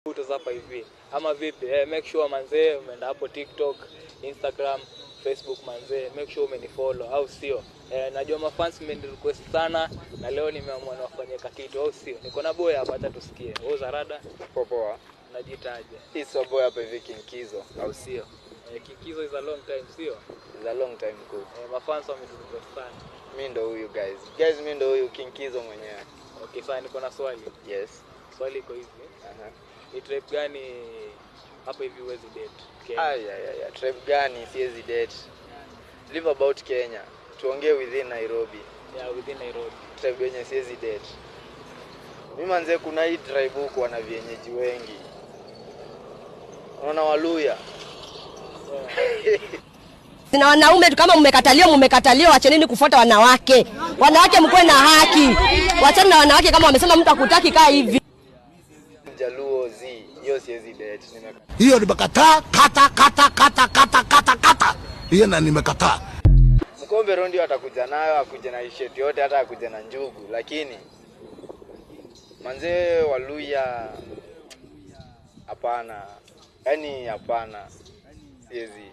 Utazapa hivi ama vipi? Make sure manzee umeenda hapo TikTok, Instagram, Facebook manzee, make sure umenifollow au sio? Najua mafans mmenirequest sana na leo nimeamua nafanye kitu au sio? Niko na boy hapa, hata tusikie. Wewe Zarada poa. Najitaje. It's boy hapa hivi Kinkizo au sio? Kinkizo is a long time sio? Is a long time cool. Mafans wamenirequest sana. Mimi ndo huyu guys. Mimi ndo huyu Kinkizo mwenyewe. Okay, sasa niko na swali. Yes. Swali iko hivi. Ni tribe gani hapa hivi huwezi date? Kenya. Tribe gani siwezi date? Live about Kenya. Tuongee within Nairobi. Yeah, within Nairobi. Tribe yenye siwezi date. Mimi manze kuna hii tribe huko wana vienyeji wengi. Unaona Waluya. Na wanaume kama mmekataliwa, acha nini kufuata wanawake. Wanawake mkoe na haki. Wacha na wanawake kama wamesema mtu akutaki kaa hivi. Jaluo Z, hiyo siwezi date. Hiyo nimekataa, kata. Hiyo na nimekataa. Mkombe rondi atakuja nayo, akuje na shirt yote, hata akuje na njugu, lakini manze Waluya hapana. Yaani hapana. Siwezi.